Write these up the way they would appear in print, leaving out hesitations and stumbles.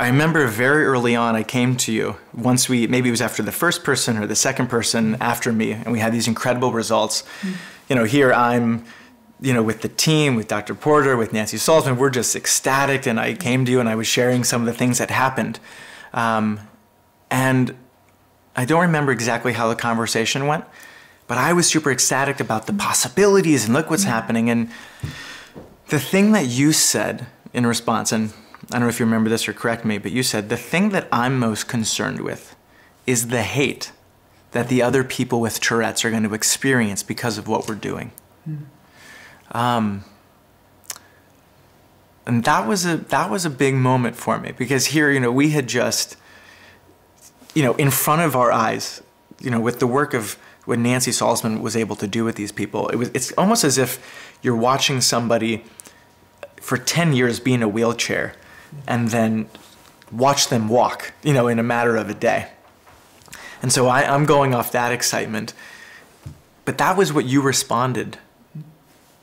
I remember very early on, I came to you once maybe it was after the first person or the second person after me, and we had these incredible results. You know, here I'm, you know, with the team, with Dr. Porter, with Nancy Salzman, we're just ecstatic, and I came to you and I was sharing some of the things that happened. And I don't remember exactly how the conversation went, but I was super ecstatic about the possibilities and look what's happening. And the thing that you said in response, and I don't know if you remember this or correct me, but you said, the thing that I'm most concerned with is the hate that the other people with Tourette's are going to experience because of what we're doing. And that was a big moment for me, because here, you know, we had just, you know, in front of our eyes, you know, with the work of what Nancy Salzman was able to do with these people, it's almost as if you're watching somebody for 10 years be in a wheelchair and then watch them walk, you know, in a matter of a day. And so I'm going off that excitement. But that was what you responded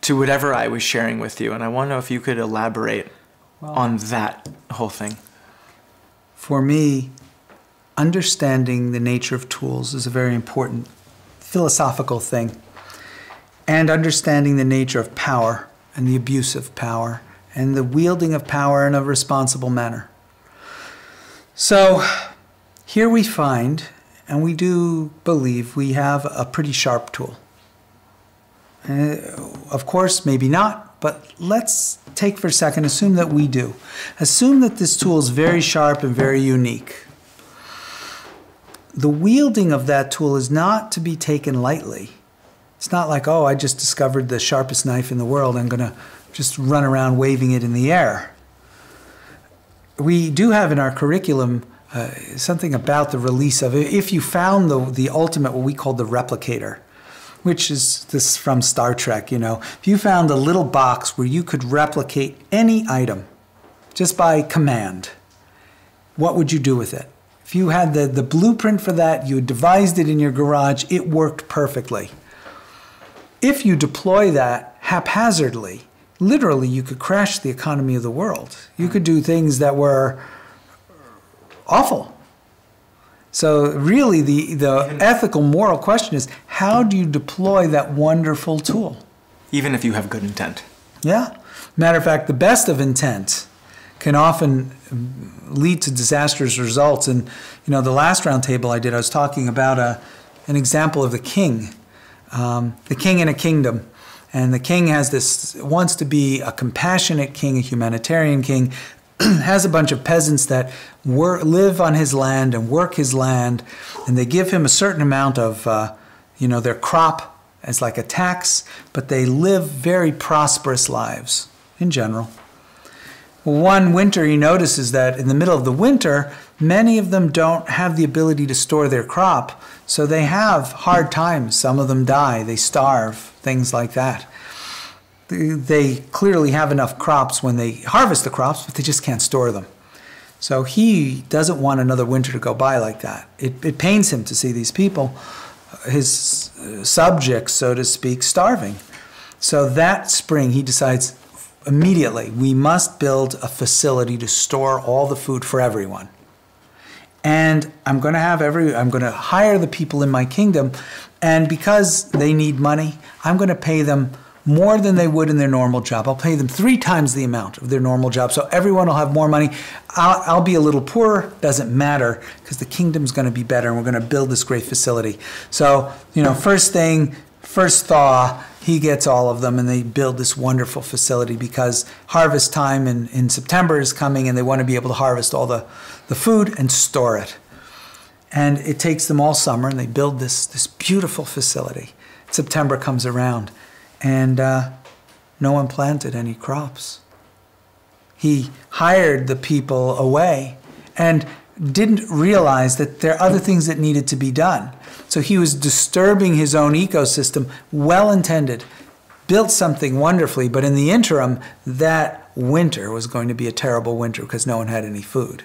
to whatever I was sharing with you. And I want to know if you could elaborate on that whole thing. For me, understanding the nature of tools is a very important philosophical thing. And understanding the nature of power and the abuse of power and the wielding of power in a responsible manner. So here we find, and we do believe, we have a pretty sharp tool. Of course, maybe not, but let's take for a second, assume that we do. Assume that this tool is very sharp and very unique. The wielding of that tool is not to be taken lightly. It's not like, oh, I just discovered the sharpest knife in the world, I'm going to just run around waving it in the air. We do have in our curriculum something about the release of it. If you found the ultimate, what we call the replicator, which is this from Star Trek, you know. If you found a little box where you could replicate any item just by command, what would you do with it? If you had the blueprint for that, you had devised it in your garage, it worked perfectly. If you deploy that haphazardly, literally you could crash the economy of the world. You could do things that were awful. So really the ethical, moral question is, how do you deploy that wonderful tool? Even if you have good intent. Yeah. Matter of fact, the best of intent can often lead to disastrous results. And, you know, the last round table I did, I was talking about an example of the king in a kingdom. And the king wants to be a compassionate king, a humanitarian king, has a bunch of peasants that live on his land and work his land, and they give him a certain amount of, their crop as like a tax, but they live very prosperous lives in general. Well, one winter he notices that in the middle of the winter, many of them don't have the ability to store their crop, so they have hard times. Some of them die, they starve, things like that. They clearly have enough crops when they harvest the crops, but they just can't store them. So he doesn't want another winter to go by like that. It pains him to see these people, his subjects, so to speak, starving. So that spring he decides immediately, we must build a facility to store all the food for everyone. And I'm going to hire the people in my kingdom, and because they need money, I'm going to pay them more than they would in their normal job. I'll pay them 3 times the amount of their normal job, so everyone will have more money. I'll be a little poorer, doesn't matter, because the kingdom's going to be better, and we're going to build this great facility. So, you know, first thaw, he gets all of them, and they build this wonderful facility because harvest time in September is coming, and they want to be able to harvest all the food and store it. And it takes them all summer, and they build this beautiful facility. September comes around, and no one planted any crops. He hired the people away and didn't realize that there are other things that needed to be done. So he was disturbing his own ecosystem, well-intended, built something wonderfully, but in the interim, that winter was going to be a terrible winter because no one had any food.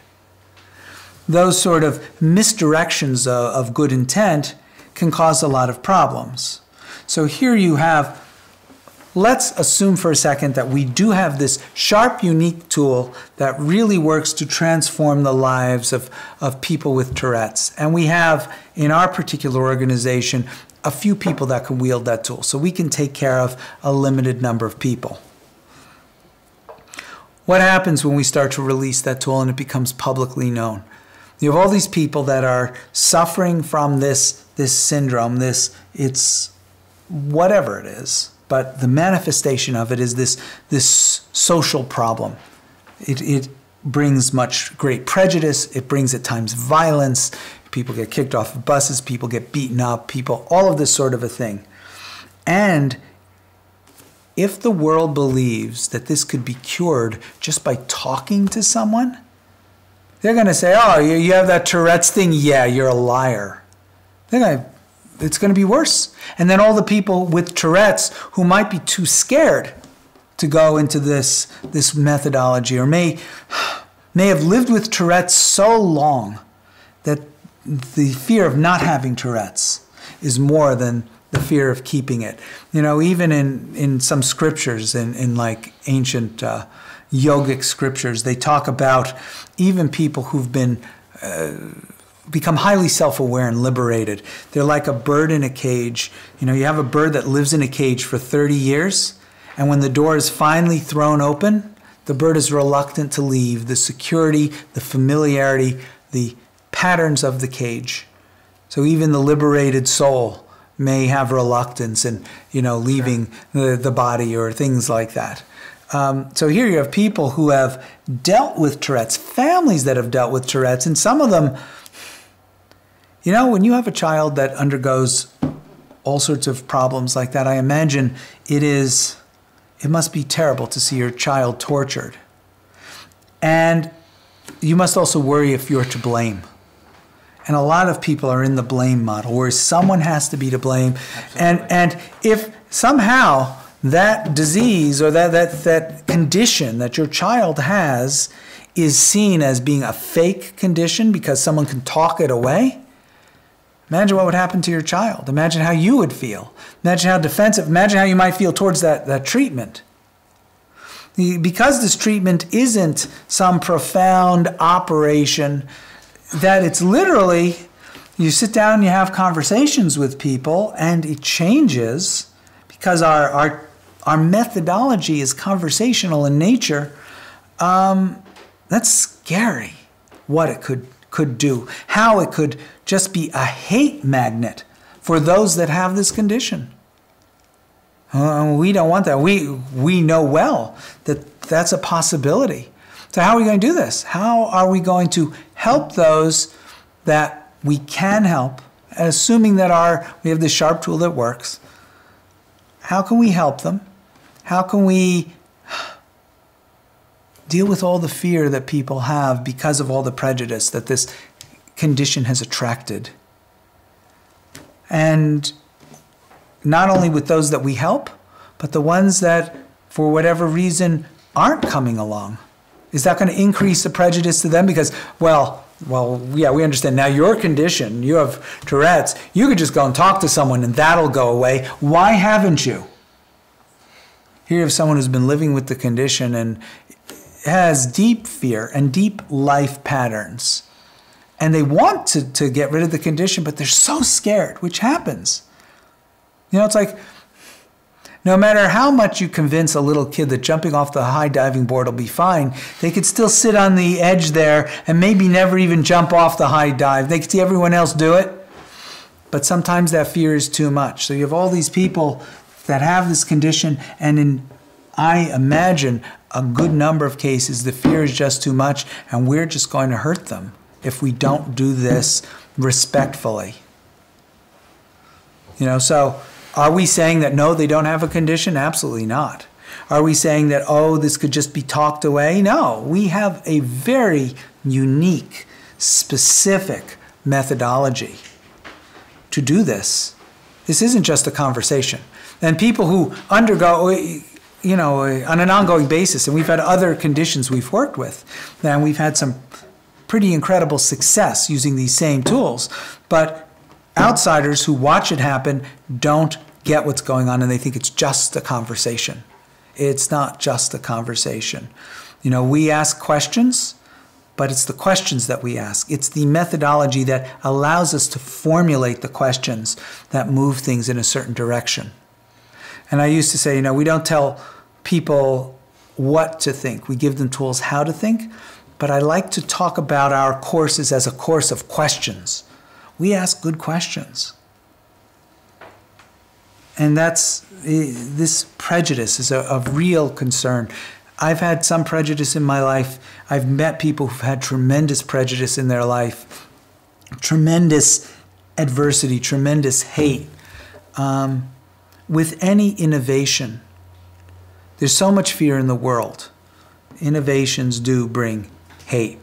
Those sort of misdirections of good intent can cause a lot of problems. So here you have let's assume for a second that we do have this sharp, unique tool that really works to transform the lives of people with Tourette's. And we have, in our particular organization, a few people that can wield that tool. So we can take care of a limited number of people. What happens when we start to release that tool and it becomes publicly known? You have all these people that are suffering from this syndrome, it's whatever it is, but the manifestation of it is this social problem. It brings much great prejudice, it brings at times violence, people get kicked off of buses, people get beaten up, all of this sort of a thing. And if the world believes that this could be cured just by talking to someone, they're going to say, oh, you have that Tourette's thing? Yeah, you're a liar. It's going to be worse. And then all the people with Tourette's who might be too scared to go into this methodology, or may have lived with Tourette's so long that the fear of not having Tourette's is more than the fear of keeping it. You know, even in some scriptures, in like ancient yogic scriptures, they talk about even people who've become highly self-aware and liberated. They're like a bird in a cage. You know, you have a bird that lives in a cage for 30 years, and when the door is finally thrown open, the bird is reluctant to leave. The security, the familiarity, the patterns of the cage. So even the liberated soul may have reluctance in, leaving the body or things like that. So here you have people who have dealt with Tourette's, families that have dealt with Tourette's, and some of them, when you have a child that undergoes all sorts of problems like that, I imagine it must be terrible to see your child tortured. And you must also worry if you're to blame. And a lot of people are in the blame model, where someone has to be to blame. And if somehow that disease or that condition that your child has is seen as being a fake condition because someone can talk it away, imagine what would happen to your child. Imagine how you would feel. Imagine how defensive, imagine how you might feel towards that treatment. Because this treatment isn't some profound operation, that it's literally, you sit down and you have conversations with people and it changes because our methodology is conversational in nature. That's scary what it could do, how it could just be a hate magnet for those that have this condition. We don't want that. We know well that that's a possibility. So how are we going to do this? How are we going to help those that we can help, assuming that we have this sharp tool that works? How can we help them? How can we deal with all the fear that people have because of all the prejudice that this condition has attracted? And not only with those that we help, but the ones that, for whatever reason, aren't coming along. Is that going to increase the prejudice to them? Because, yeah, we understand now your condition, you have Tourette's, you could just go and talk to someone and that'll go away. Why haven't you? Here you have someone who's been living with the condition and has deep fear and deep life patterns. And they want to get rid of the condition, but they're so scared, which happens. It's like, no matter how much you convince a little kid that jumping off the high diving board will be fine, they could still sit on the edge there and maybe never even jump off the high dive. They could see everyone else do it, but sometimes that fear is too much. So you have all these people that have this condition, and I imagine a good number of cases, the fear is just too much, and we're just going to hurt them if we don't do this respectfully. So are we saying that, no, they don't have a condition? Absolutely not. Are we saying that, oh, this could just be talked away? No, we have a very unique, specific methodology to do this. This isn't just a conversation. And people who undergo, on an ongoing basis, and we've had other conditions we've worked with, and we've had some pretty incredible success using these same tools, but outsiders who watch it happen don't get what's going on and they think it's just a conversation. It's not just a conversation. You know, we ask questions, but it's the questions that we ask. It's the methodology that allows us to formulate the questions that move things in a certain direction. And I used to say, you know, we don't tell people what to think. We give them tools how to think. But I like to talk about our courses as a course of questions. We ask good questions. And this prejudice is of real concern. I've had some prejudice in my life. I've met people who've had tremendous prejudice in their life, tremendous adversity, tremendous hate. With any innovation, there's so much fear in the world. Innovations do bring hate.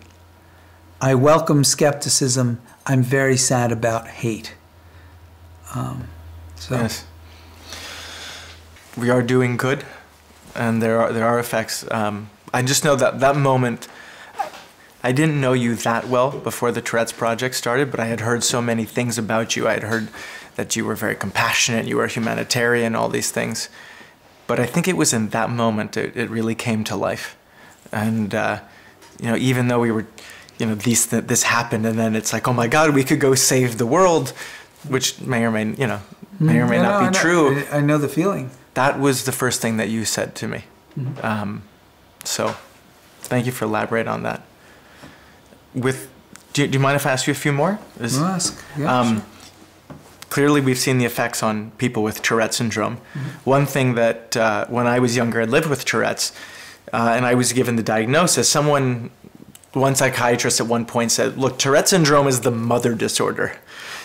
I welcome skepticism. I'm very sad about hate. Yes. We are doing good, and there are effects. I just know that moment, I didn't know you that well before the Tourette's project started, but I had heard so many things about you. I had heard that you were very compassionate, you were a humanitarian, all these things. But I think it was in that moment it really came to life. And you know, even though we were, you know, this happened, and then it's like, oh my God, we could go save the world, which may or may, you know, may or may not be true. I know the feeling. That was the first thing that you said to me. Mm-hmm. So thank you for elaborating on that. Do you mind if I ask you a few more? I'll ask. Yeah, sure. Clearly, we've seen the effects on people with Tourette syndrome. Mm-hmm. One thing that when I was younger, I lived with Tourette's, and I was given the diagnosis. One psychiatrist at one point said, look, Tourette syndrome is the mother disorder.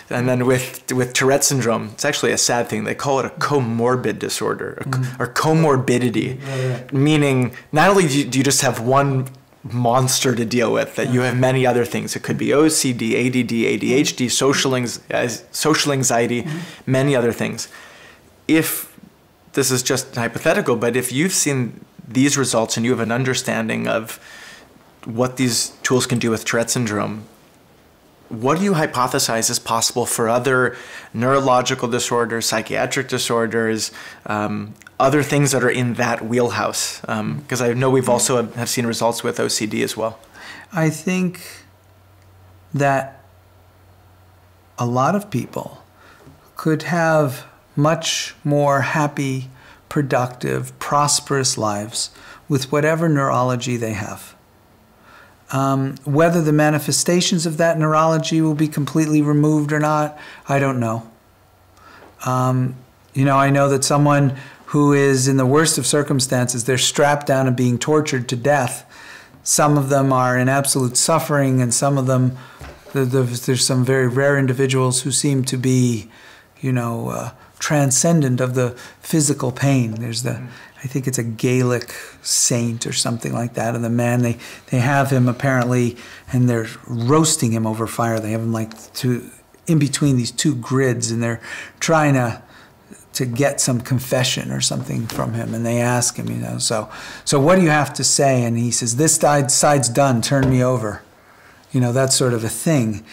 And then with Tourette syndrome, it's actually a sad thing. They call it a comorbid disorder, or comorbidity, meaning not only do you just have one monster to deal with, that you have many other things. It could be OCD, ADD, ADHD, social anxiety, many other things. If this is just hypothetical, but if you've seen these results and you have an understanding of what these tools can do with Tourette syndrome, what do you hypothesize is possible for other neurological disorders, psychiatric disorders, other things that are in that wheelhouse? Because I know we've also have seen results with OCD as well. I think that a lot of people could have much more happy, productive, prosperous lives with whatever neurology they have. Whether the manifestations of that neurology will be completely removed or not, I don't know. You know, I know that someone who is in the worst of circumstances, they're strapped down and being tortured to death. Some of them are in absolute suffering, and some of them, there's some very rare individuals who seem to be, you know, transcendent of the physical pain. There's the, I think it's a Gaelic saint or something like that, and the man, they have him apparently, and they're roasting him over fire. They have him like in between these two grids, and they're trying to get some confession or something from him, and they ask him, you know, so what do you have to say? And he says, this side's done, turn me over. You know, that sort of a thing.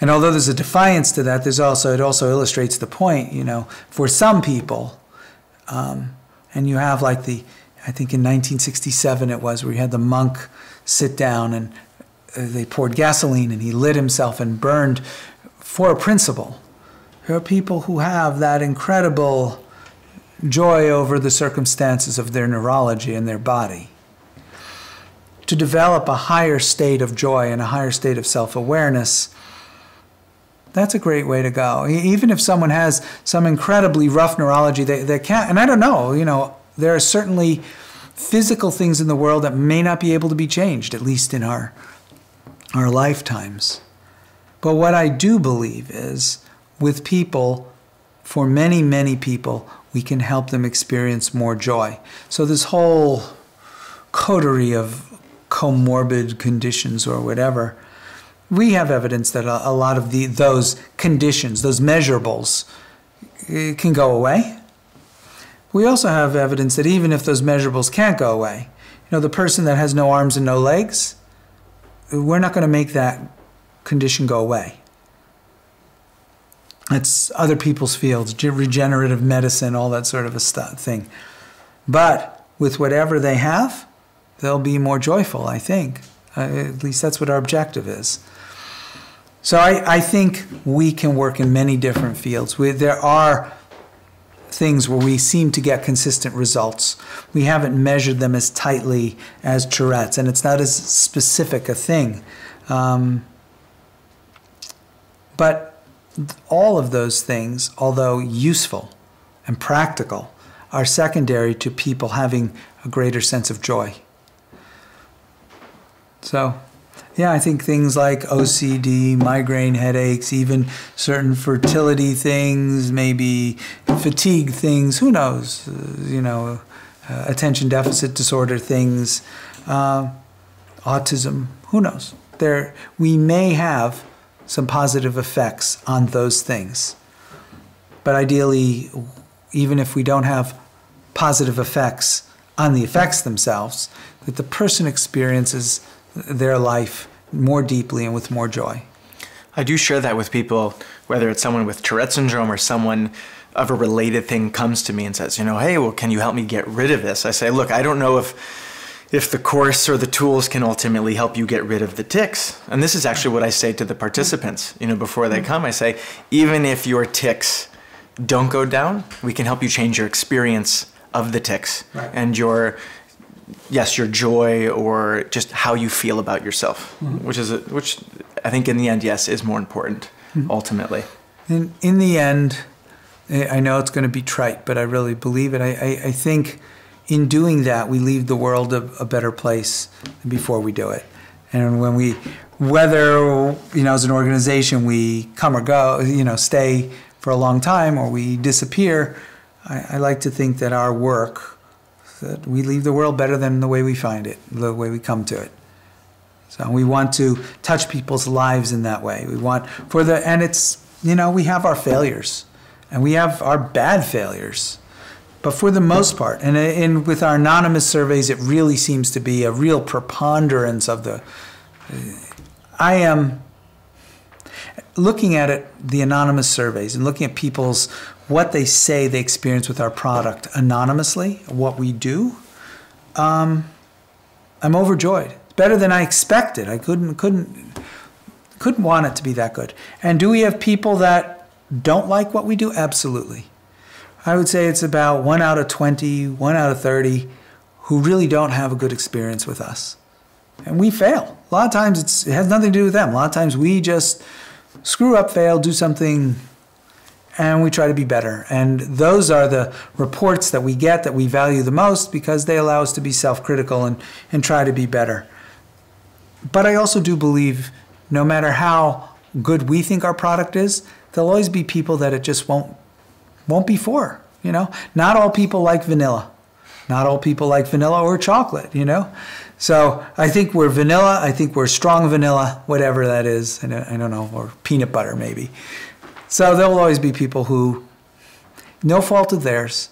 And although there's a defiance to that, it also illustrates the point, you know, for some people, and you have like I think in 1967 it was, where you had the monk sit down and they poured gasoline and he lit himself and burned for a principle. There are people who have that incredible joy over the circumstances of their neurology and their body. To develop a higher state of joy and a higher state of self-awareness, that's a great way to go. Even if someone has some incredibly rough neurology, they can't, and I don't know, you know, there are certainly physical things in the world that may not be able to be changed, at least in our lifetimes. But what I do believe is, with people, for many, many people, we can help them experience more joy. So this whole coterie of comorbid conditions or whatever, we have evidence that a lot of those conditions, those measurables, can go away. We also have evidence that even if those measurables can't go away, you know, the person that has no arms and no legs, we're not going to make that condition go away. It's other people's fields, regenerative medicine, all that sort of a thing. But with whatever they have, they'll be more joyful, I think. At least that's what our objective is. So I think we can work in many different fields. There are things where we seem to get consistent results. We haven't measured them as tightly as Tourette's, and it's not as specific a thing. But all of those things, although useful and practical, are secondary to people having a greater sense of joy. So, yeah, I think things like OCD, migraine headaches, even certain fertility things, maybe fatigue things, who knows, attention deficit disorder things, autism, who knows. We may have some positive effects on those things. But ideally, even if we don't have positive effects on the effects themselves, that the person experiences their life more deeply and with more joy. I do share that with people, whether it's someone with Tourette syndrome or someone of a related thing comes to me and says, hey, well, can you help me get rid of this? I say, look, I don't know if the course or the tools can ultimately help you get rid of the tics. And this is actually what I say to the participants, before they come. I say, even if your tics don't go down, we can help you change your experience of the tics, right, and your joy or just how you feel about yourself, which I think in the end, yes, is more important, ultimately. In the end, I know it's going to be trite, but I really believe it. I think in doing that, we leave the world a better place than before we do it. And whether, as an organization, we come or go, stay for a long time or we disappear, I like to think that our work, that we leave the world better than the way we find it, the way we come to it. So we want to touch people's lives in that way. And it's, we have our failures and we have our bad failures. But for the most part, and with our anonymous surveys, it really seems to be a real preponderance of I am looking at it, the anonymous surveys, and looking at what they say they experience with our product anonymously, what we do. I'm overjoyed. It's better than I expected. I couldn't want it to be that good. And do we have people that don't like what we do? Absolutely. I would say it's about 1 out of 20, 1 out of 30 who really don't have a good experience with us. And we fail. A lot of times it has nothing to do with them. A lot of times we just screw up, fail, do something, and we try to be better. And those are the reports that we get that we value the most because they allow us to be self-critical and try to be better. But I also do believe no matter how good we think our product is, there'll always be people that it just won't be for, Not all people like vanilla. Not all people like vanilla or chocolate, So I think we're vanilla. I think we're strong vanilla, whatever that is. I don't know, or peanut butter maybe. So there will always be people who, no fault of theirs.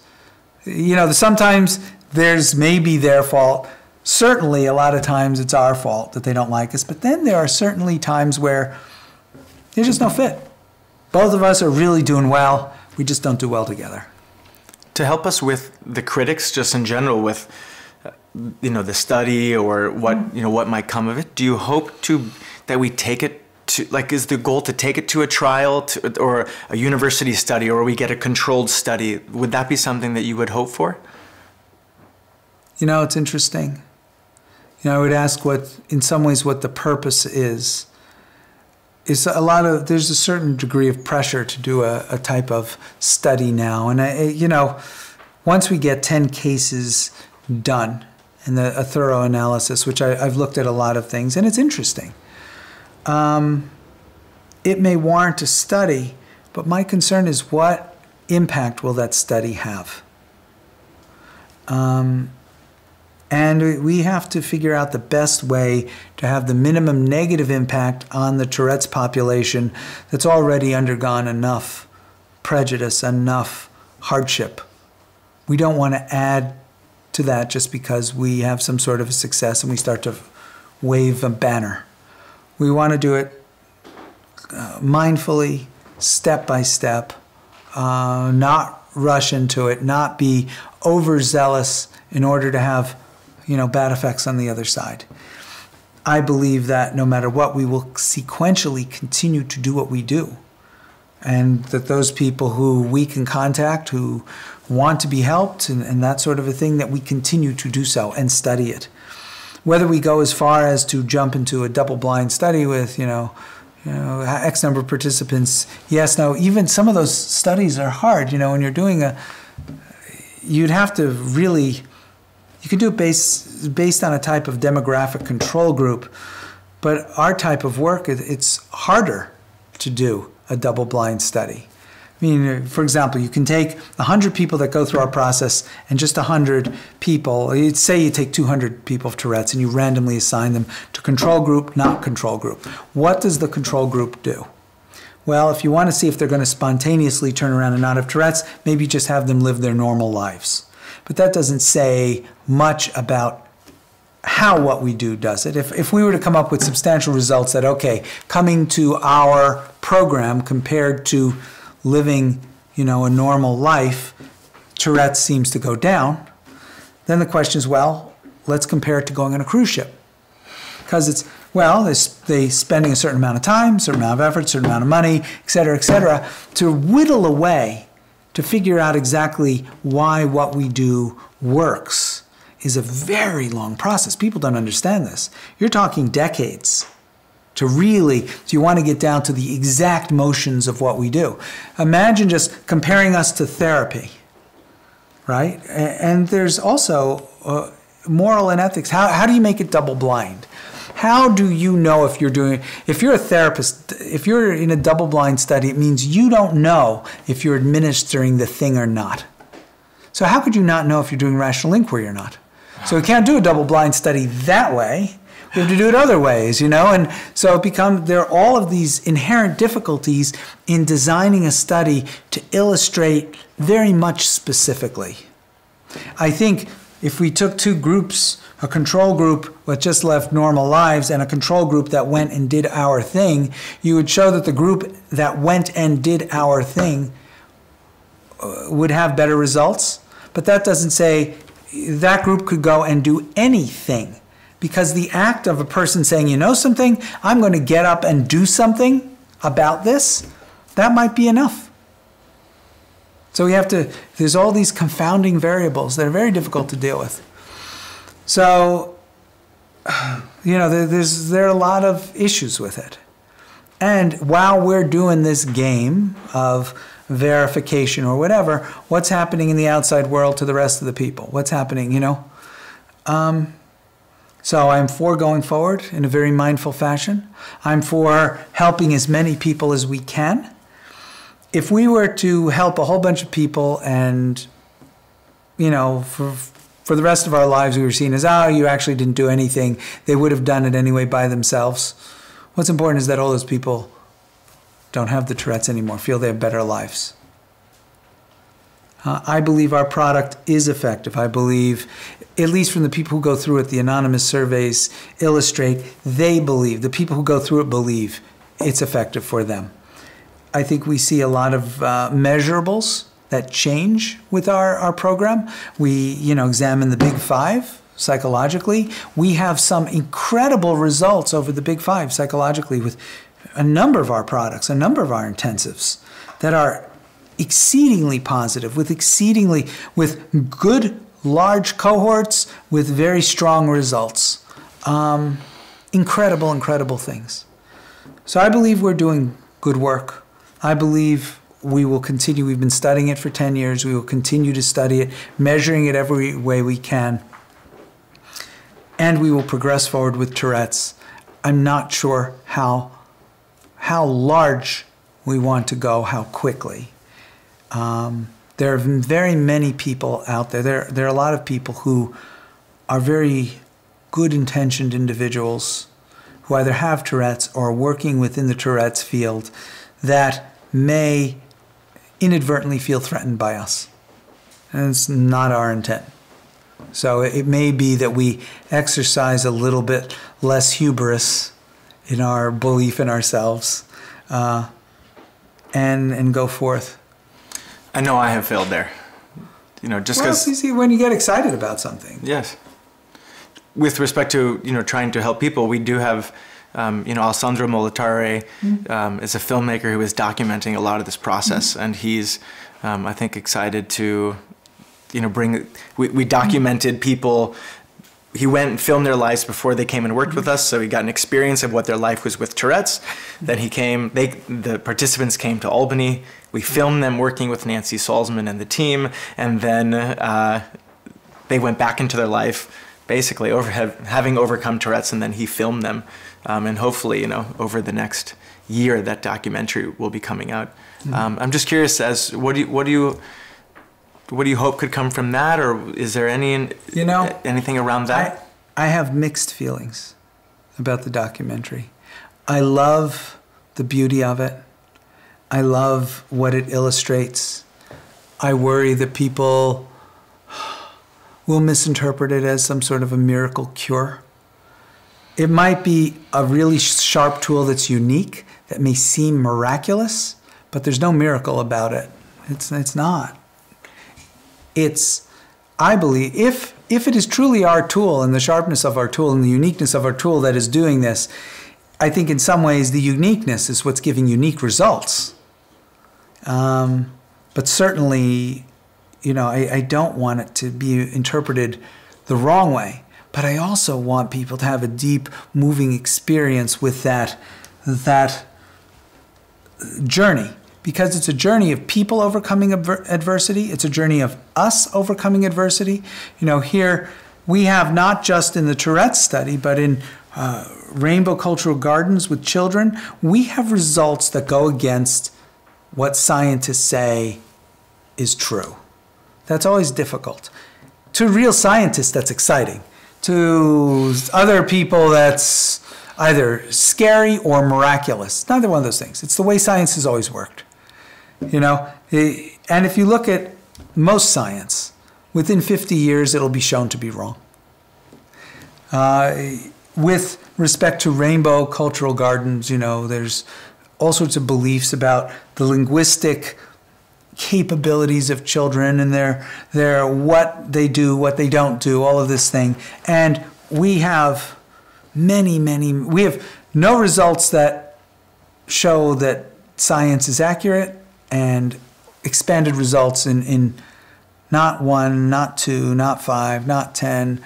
Sometimes there's maybe their fault. Certainly a lot of times it's our fault that they don't like us. But then there are certainly times where there's just no fit. Both of us are really doing well. We just don't do well together. To help us with the critics, just in general, with the study or what might come of it, do you hope that we take it to, is the goal to take it to a trial or a university study, or we get a controlled study? Would that be something that you would hope for? It's interesting. I would ask in some ways what the purpose is. There's a certain degree of pressure to do a type of study now. And, once we get 10 cases done and a thorough analysis, which I've looked at a lot of things, and it's interesting. It may warrant a study, but my concern is what impact will that study have? And we have to figure out the best way to have the minimum negative impact on the Tourette's population that's already undergone enough prejudice, enough hardship. We don't want to add to that just because we have some sort of a success and we start to wave a banner. We want to do it mindfully, step by step, not rush into it, not be overzealous in order to have, bad effects on the other side. I believe that no matter what, we will sequentially continue to do what we do. And that those people who we can contact, who want to be helped and that sort of a thing, that we continue to do so and study it. Whether we go as far as to jump into a double-blind study with, X number of participants, yes, no, even some of those studies are hard. When you're doing you'd have to really, you can do it based on a type of demographic control group, but our type of work, it's harder to do a double-blind study. I mean, for example, you can take 100 people that go through our process and just 100 people, you'd say you take 200 people of Tourette's and you randomly assign them to control group, not control group. What does the control group do? Well, if you want to see if they're going to spontaneously turn around and not have Tourette's, maybe just have them live their normal lives. But that doesn't say much about how what we do does it. If we were to come up with substantial results that, okay, coming to our program compared to living, a normal life, Tourette's seems to go down, then the question is, well, let's compare it to going on a cruise ship. Because it's, well, they spending a certain amount of time, certain amount of effort, certain amount of money, et cetera, to whittle away, to figure out exactly why what we do works is a very long process. People don't understand this. You're talking decades to really, if you want to get down to the exact motions of what we do. Imagine just comparing us to therapy, right? And there's also moral and ethics. How do you make it double blind? How do you know if you're a therapist, if you're in a double blind study, it means you don't know if you're administering the thing or not. So how could you not know if you're doing rational inquiry or not? So we can't do a double-blind study that way. We have to do it other ways, And so there are all of these inherent difficulties in designing a study to illustrate very much specifically. I think if we took two groups, a control group that just left normal lives and a control group that went and did our thing, you would show that the group that went and did our thing would have better results. But that doesn't say that group could go and do anything, because the act of a person saying, something, I'm going to get up and do something about this, that might be enough. So there's all these confounding variables that are very difficult to deal with. So, there are a lot of issues with it. And while we're doing this game of verification or whatever, what's happening in the outside world to the rest of the people? What's happening, So I'm for going forward in a very mindful fashion. I'm for helping as many people as we can. If we were to help a whole bunch of people and, for the rest of our lives we were seen as, you actually didn't do anything, they would have done it anyway by themselves. What's important is that all those people don't have the Tourette's anymore, feel they have better lives. I believe our product is effective. I believe, at least from the people who go through it, the anonymous surveys illustrate, they believe, the people who go through it believe it's effective for them. I think we see a lot of measurables that change with our program. We, examine the big five psychologically. We have some incredible results over the big five psychologically with a number of our products, a number of our intensives that are exceedingly positive, with good large cohorts, with very strong results. Incredible things. So I believe we're doing good work. I believe we will continue. We've been studying it for 10 years. We will continue to study it, measuring it every way we can. And we will progress forward with Tourette's. I'm not sure how large we want to go, how quickly. There are very many people out there. There are a lot of people who are very good-intentioned individuals who either have Tourette's or are working within the Tourette's field that may inadvertently feel threatened by us. And it's not our intent. So it may be that we exercise a little bit less hubris in our belief in ourselves. and go forth. I know I have failed there. Just because... Well, see, when you get excited about something. Yes. With respect to, trying to help people, we do have, Alessandro Molatare is a filmmaker who is documenting a lot of this process, and he's, I think, excited to, bring... We documented people... He went and filmed their lives before they came and worked with us, so he got an experience of what their life was with Tourette's. Then the participants came to Albany. We filmed them working with Nancy Salzman and the team, and then they went back into their life, basically having overcome Tourette's, and then he filmed them. And hopefully, over the next year, that documentary will be coming out. I'm just curious, what do you hope could come from that, or is there anything around that? I have mixed feelings about the documentary. I love the beauty of it. I love what it illustrates. I worry that people will misinterpret it as some sort of a miracle cure. It might be a really sharp tool that's unique, that may seem miraculous, but there's no miracle about it. It's not. I believe, if it is truly our tool and the sharpness of our tool and the uniqueness of our tool that is doing this, I think in some ways the uniqueness is what's giving unique results. But certainly, I don't want it to be interpreted the wrong way. But I also want people to have a deep, moving experience with that journey. Because it's a journey of people overcoming adversity. It's a journey of us overcoming adversity. Here we have not just in the Tourette study, but in Rainbow Cultural Gardens with children, we have results that go against what scientists say is true. That's always difficult. To real scientists, that's exciting. To other people, that's either scary or miraculous. Neither one of those things. It's the way science has always worked. And if you look at most science, within 50 years, it'll be shown to be wrong. With respect to Rainbow Cultural Gardens, there's all sorts of beliefs about the linguistic capabilities of children and their what they do, what they don't do, all of this thing. And we have we have no results that show that science is accurate, and expanded results in not 1, not 2, not 5, not 10,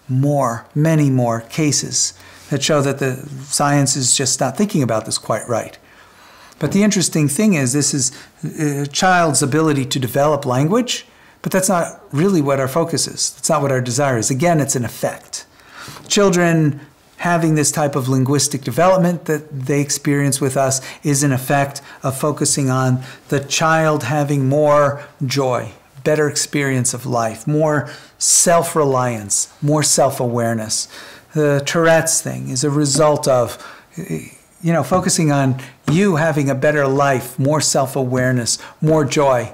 many more cases that show that the science is just not thinking about this quite right. But the interesting thing is, this is a child's ability to develop language, but that's not really what our focus is. That's not what our desire is. Again, it's an effect. Children having this type of linguistic development that they experience with us is an effect of focusing on the child having more joy, better experience of life, more self-reliance, more self-awareness. The Tourette's thing is a result of, focusing on you having a better life, more self-awareness, more joy.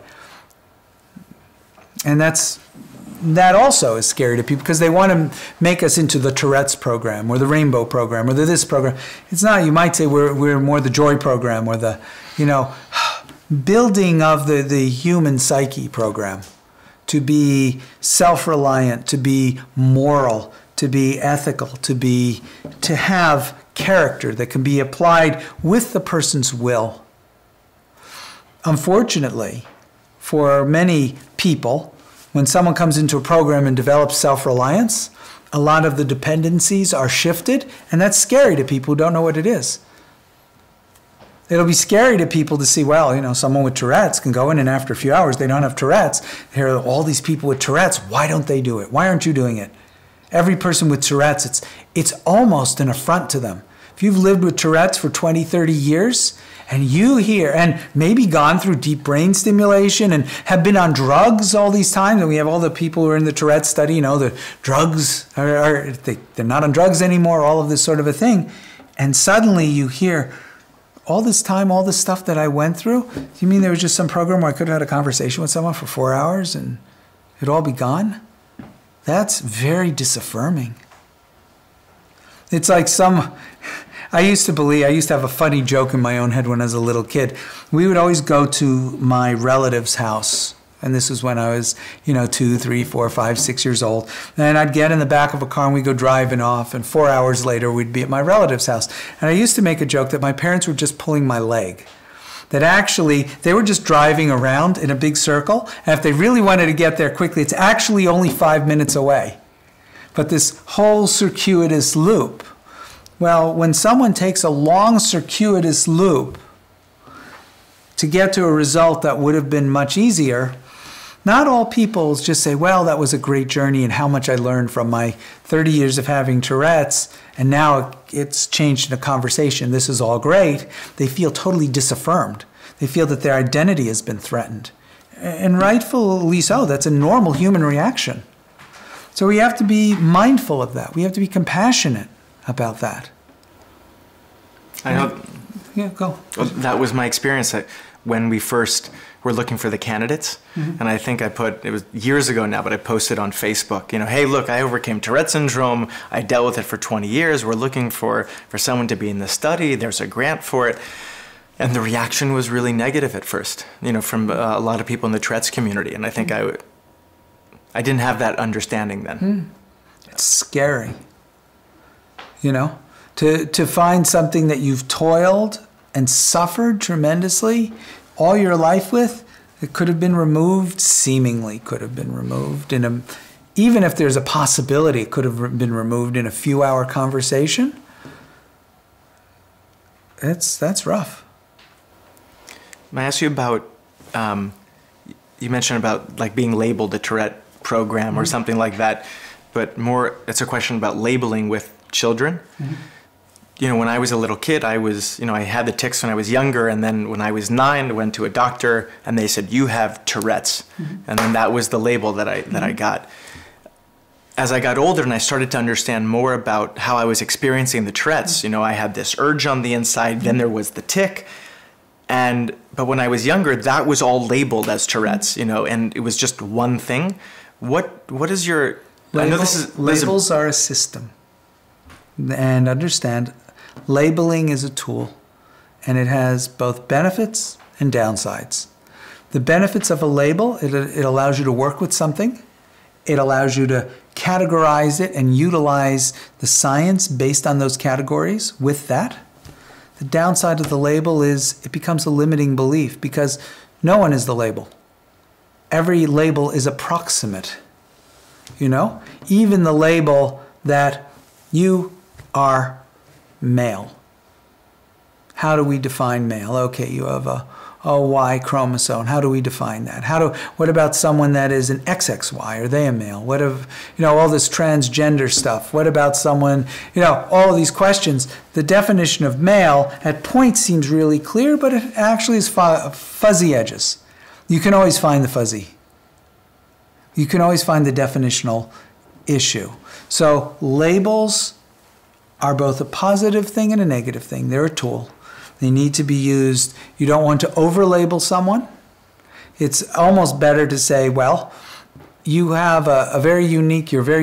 And that also is scary to people because they want to make us into the Tourette's program or the Rainbow program or this program. It's not. You might say we're more the Joy program or the, building of the human psyche program, to be self-reliant, to be moral, to be ethical, to have character that can be applied with the person's will. Unfortunately, for many people, when someone comes into a program and develops self-reliance, a lot of the dependencies are shifted, and that's scary to people who don't know what it is. It'll be scary to people to see, someone with Tourette's can go in and after a few hours, they don't have Tourette's. There are all these people with Tourette's. Why don't they do it? Why aren't you doing it? Every person with Tourette's, it's almost an affront to them. If you've lived with Tourette's for 20, 30 years, and you hear, and maybe gone through deep brain stimulation and have been on drugs all these times, and we have all the people who are in the Tourette study, the drugs, they're not on drugs anymore, all of this sort of a thing. And suddenly you hear, all this time, all this stuff that I went through, you mean there was just some program where I could have had a conversation with someone for 4 hours and it'd all be gone? That's very disaffirming. It's like I used to have a funny joke in my own head when I was a little kid. We would always go to my relative's house. And this was when I was, 2, 3, 4, 5, 6 years old. And I'd get in the back of a car and we'd go driving off. And 4 hours later, we'd be at my relative's house. And I used to make a joke that my parents were just pulling my leg. That actually, they were just driving around in a big circle. And if they really wanted to get there quickly, it's actually only 5 minutes away. But this whole circuitous loop. Well, when someone takes a long circuitous loop to get to a result that would have been much easier, not all people just say, well, that was a great journey and how much I learned from my 30 years of having Tourette's, and now it's changed in a conversation. This is all great. They feel totally disaffirmed. They feel that their identity has been threatened. And rightfully so. That's a normal human reaction. So we have to be mindful of that. We have to be compassionate about that. I know. Yeah, go. That was my experience when we first were looking for the candidates. Mm-hmm. And I think it was years ago now, but I posted on Facebook, hey, look, I overcame Tourette syndrome. I dealt with it for 20 years. We're looking for someone to be in the study. There's a grant for it. And the reaction was really negative at first, from a lot of people in the Tourette's community. And I think I didn't have that understanding then. It's scary, to find something that you've toiled and suffered tremendously all your life with. It could have been removed, seemingly could have been removed even if there's a possibility it could have been removed in a few-hour conversation. That's rough. May I ask you about, you mentioned about like being labeled a Tourette program or something like that, but more, it's a question about labeling with children. Mm-hmm. When I was a little kid, I had the tics when I was younger, and then when I was 9, I went to a doctor, and they said, you have Tourette's. Mm-hmm. And then that was the label that I got. As I got older and I started to understand more about how I was experiencing the Tourette's, I had this urge on the inside, then there was the tic, but when I was younger, that was all labeled as Tourette's, and it was just one thing. What is your... Labels are a system. And understand, labeling is a tool, and it has both benefits and downsides. The benefits of a label, it allows you to work with something. It allows you to categorize it and utilize the science based on those categories with that. The downside of the label is it becomes a limiting belief because no one is the label. Every label is approximate. Even the label that you are male. How do we define male? Okay, you have a Y chromosome. How do we define that? What about someone that is an XXY? Are they a male? What of, all this transgender stuff? What about someone, all of these questions. The definition of male at points seems really clear, but it actually is fuzzy edges. You can always find the fuzzy. You can always find the definitional issue. So labels are both a positive thing and a negative thing. They're a tool. They need to be used. You don't want to over-label someone. It's almost better to say, well, you have you're a very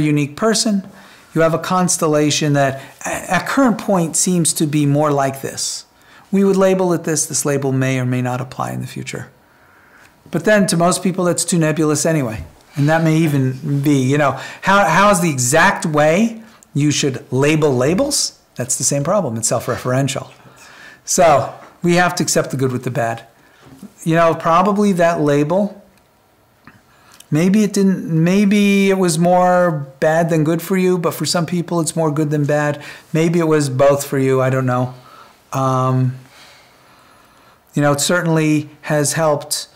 unique person. You have a constellation that at current point seems to be more like this. We would label it this. This label may or may not apply in the future. But then to most people, that's too nebulous anyway. And that may even be, how is the exact way you should label labels? That's the same problem. It's self-referential. So we have to accept the good with the bad. Probably that label, maybe it was more bad than good for you, but for some people it's more good than bad. Maybe it was both for you. I don't know. It certainly has helped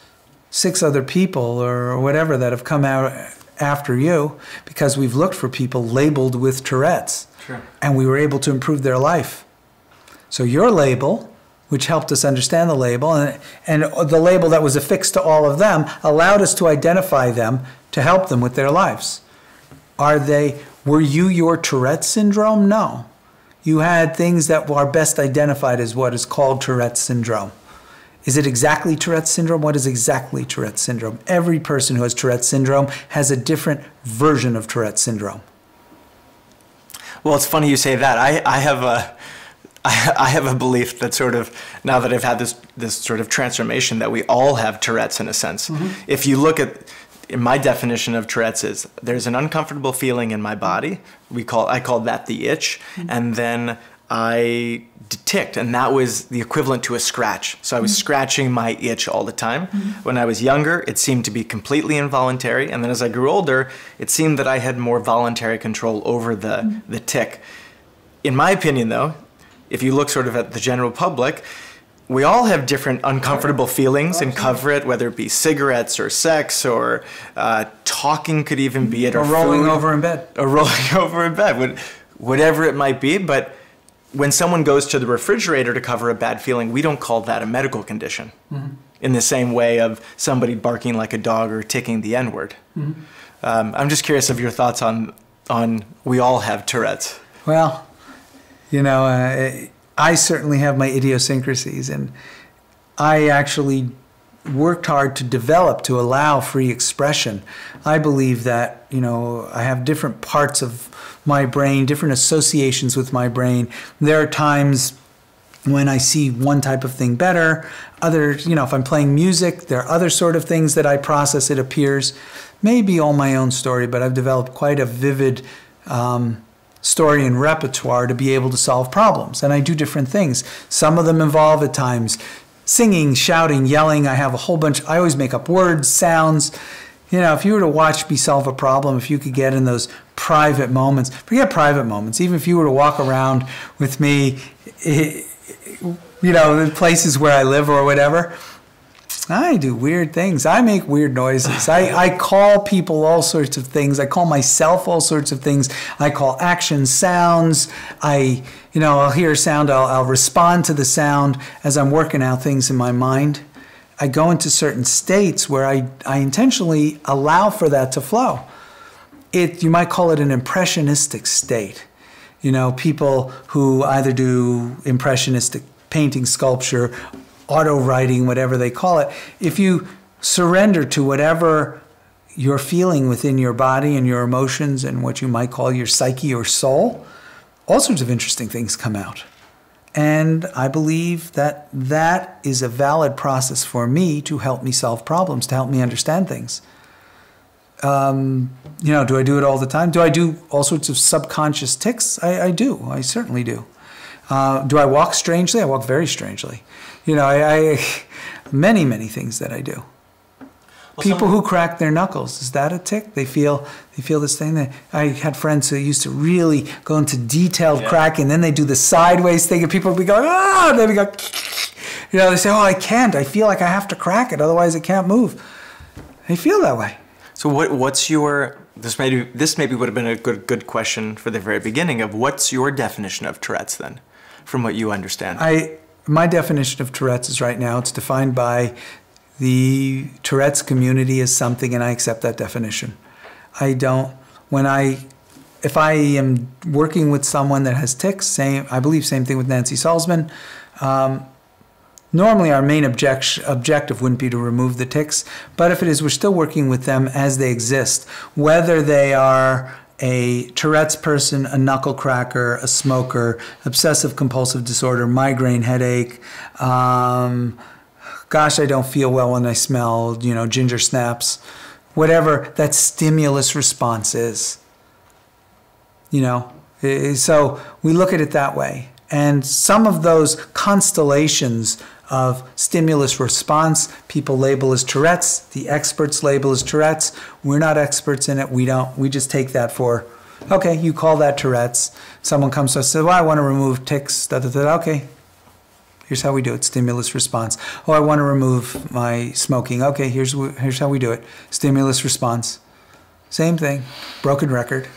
6 other people or whatever that have come out after you because we've looked for people labeled with Tourette's. Sure. And we were able to improve their life. So your label, which helped us understand the label, and the label that was affixed to all of them allowed us to identify them to help them with their lives. Were you your Tourette syndrome? No. You had things that are best identified as what is called Tourette syndrome. Is it exactly Tourette syndrome? What is exactly Tourette syndrome? Every person who has Tourette syndrome has a different version of Tourette syndrome. Well, it's funny you say that. I I have a belief that sort of, now that I've had this sort of transformation, that we all have Tourette's in a sense. If you look at, my definition of Tourette's is there's an uncomfortable feeling in my body. I call that the itch. And then I ticked, and that was the equivalent to a scratch. So I was scratching my itch all the time. When I was younger, it seemed to be completely involuntary. And then as I grew older, it seemed that I had more voluntary control over the tick. In my opinion, though, if you look sort of at the general public, we all have different uncomfortable feelings and cover it, whether it be cigarettes or sex or talking could even be it. Or rolling over in bed. Or rolling over in bed, whatever it might be. But when someone goes to the refrigerator to cover a bad feeling, we don't call that a medical condition. In the same way of somebody barking like a dog or ticking the N-word. I'm just curious of your thoughts on we all have Tourette's. Well, you know, I certainly have my idiosyncrasies, and I actually worked hard to develop, to allow free expression. I believe that, you know, I have different parts of my brain, different associations with my brain. There are times when I see one type of thing better. Others, you know, if I'm playing music, there are other sort of things that I process, it appears. Maybe all my own story, but I've developed quite a vivid story and repertoire to be able to solve problems. And I do different things. Some of them involve at times singing, shouting, yelling. I have a whole bunch. I always make up words, sounds. You know, if you were to watch me solve a problem, if you could get in those private moments, forget private moments, even if you were to walk around with me, you know, in places where I live or whatever, I do weird things. I make weird noises. I call people all sorts of things. I call myself all sorts of things. I call actions sounds. You know, I'll hear a sound. I'll respond to the sound as I'm working out things in my mind. I go into certain states where I intentionally allow for that to flow. You might call it an impressionistic state. You know, people who either do impressionistic painting, sculpture, auto writing, whatever they call it, if you surrender to whatever you're feeling within your body and your emotions and what you might call your psyche or soul, all sorts of interesting things come out. And I believe that that is a valid process for me to help me solve problems, to help me understand things. You know, do I do it all the time? Do I do all sorts of subconscious tics? I do. I certainly do. Do I walk strangely? I walk very strangely. You know, many, many things that I do. Well, people who crack their knuckles, is that a tic? They feel this thing. I had friends who used to really go into detailed cracking, then they do the sideways thing, and people would be going, ah, and then we go, you know, they say, oh, I can't. I feel like I have to crack it, otherwise it can't move. They feel that way. So what's your, this maybe would have been a good question for the very beginning of what's your definition of Tourette's then, from what you understand? My definition of Tourette's is right now, it's defined by the Tourette's community as something, and I accept that definition. If I am working with someone that has tics, I believe same thing with Nancy Salzman. Normally our main objective wouldn't be to remove the tics, but if it is, we're still working with them as they exist, whether they are a Tourette's person, a knuckle cracker, a smoker, obsessive compulsive disorder, migraine headache, gosh, I don't feel well when I smell, you know, ginger snaps, whatever that stimulus response is, you know. So we look at it that way. And some of those constellations of stimulus response, people label as Tourette's, the experts label as Tourette's. We're not experts in it. We just take that for, okay, you call that Tourette's. Someone comes to us and says, well, I want to remove tics, da, da, da. Okay, here's how we do it, stimulus response. Oh, I want to remove my smoking. Okay, here's how we do it, stimulus response. Same thing, broken record.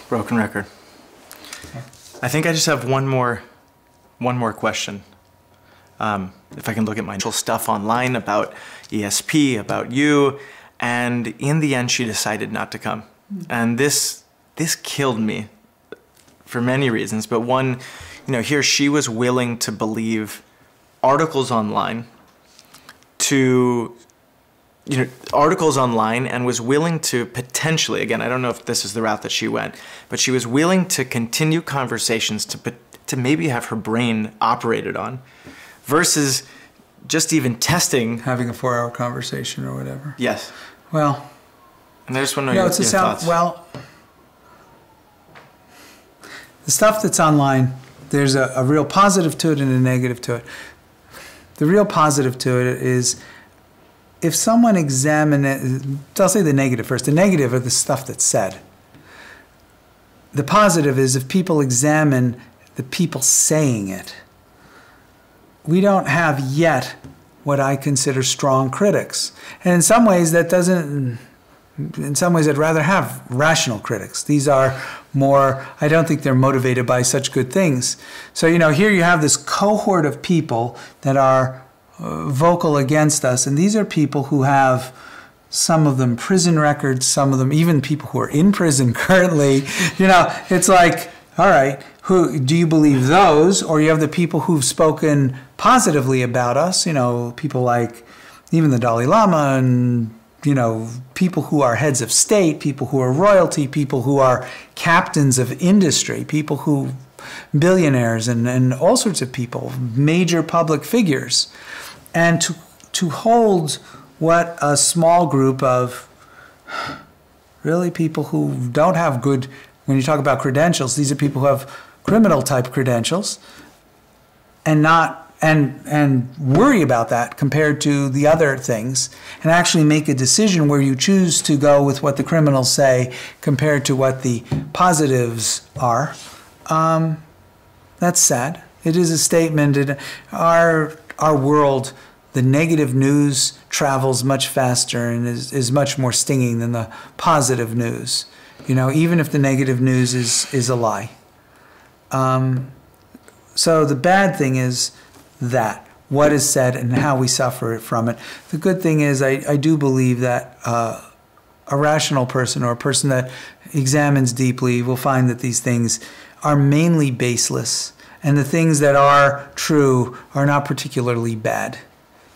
Broken record. I think I just have one more question. If I can look at my stuff online about ESP, about you, and in the end she decided not to come. And this killed me for many reasons, but one, you know, here she was willing to believe articles online and was willing to potentially, again, I don't know if this is the route that she went, but she was willing to continue conversations to to maybe have her brain operated on, versus just even testing. Having a 4-hour conversation or whatever. Yes. Well, and I just want to know your thoughts. Well, the stuff that's online, there's a real positive to it and a negative to it. The real positive to it is if someone examines it, I'll say the negative first. The negative are the stuff that's said. The positive is if people examine the people saying it. We don't have yet what I consider strong critics. And in some ways that doesn't, in some ways I'd rather have rational critics. These are more, I don't think they're motivated by such good things. So, you know, here you have this cohort of people that are vocal against us, and these are people who have, some of them prison records, some of them even people who are in prison currently. You know, it's like, all right, who do you believe those? Or you have the people who've spoken positively about us, you know, people like even the Dalai Lama, and, you know, people who are heads of state, people who are royalty, people who are captains of industry, people who, billionaires and all sorts of people, major public figures. And to hold what a small group of really people who don't have good, when you talk about credentials, these are people who have criminal type credentials, and not and worry about that compared to the other things, and actually make a decision where you choose to go with what the criminals say compared to what the positives are. That's sad. It is a statement. In our world, the negative news travels much faster and is much more stinging than the positive news. You know, even if the negative news is a lie. So the bad thing is that, what is said and how we suffer from it. The good thing is I do believe that a rational person, or a person that examines deeply, will find that these things are mainly baseless, and the things that are true are not particularly bad.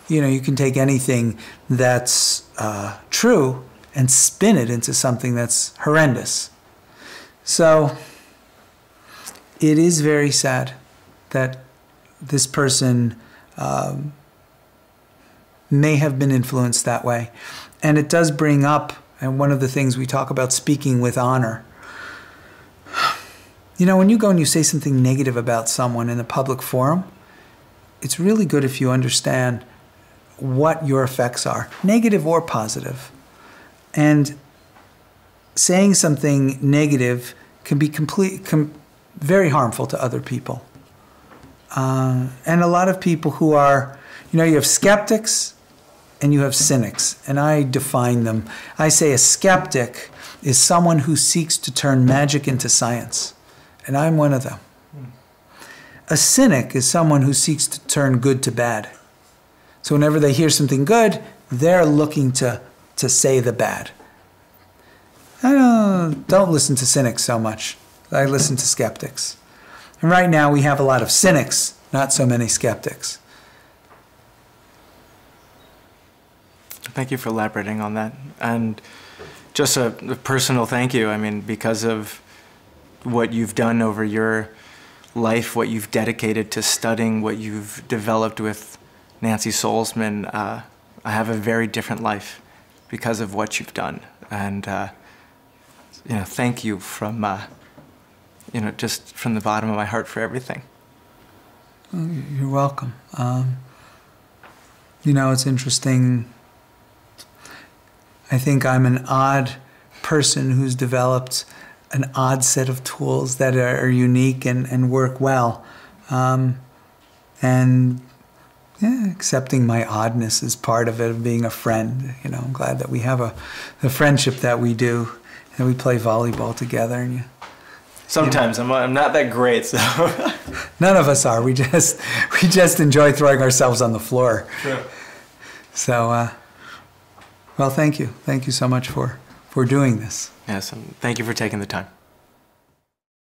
You know, you can take anything that's true and spin it into something that's horrendous. So it is very sad that this person may have been influenced that way. And it does bring up, and one of the things we talk about, speaking with honor. You know, when you go and you say something negative about someone in a public forum, it's really good if you understand what your effects are, negative or positive. And saying something negative can be very harmful to other people. And a lot of people who are, you know, you have skeptics and you have cynics, and I define them. I say a skeptic is someone who seeks to turn magic into science, and I'm one of them. A cynic is someone who seeks to turn good to bad. So whenever they hear something good, they're looking to say the bad. I don't listen to cynics so much. I listen to skeptics. And right now we have a lot of cynics, not so many skeptics. Thank you for elaborating on that. And just a personal thank you. I mean, because of what you've done over your life, what you've dedicated to studying, what you've developed with Nancy Solzman, I have a very different life because of what you've done. And, you know, thank you from, you know, just from the bottom of my heart for everything. You're welcome. You know, it's interesting. I think I'm an odd person who's developed an odd set of tools that are unique and work well. And yeah, accepting my oddness is part of it, of being a friend. You know, I'm glad that we have the friendship that we do, and we play volleyball together. And sometimes I'm not that great, so none of us are. We just enjoy throwing ourselves on the floor. Sure. So, well, thank you so much for doing this. Yes, and thank you for taking the time.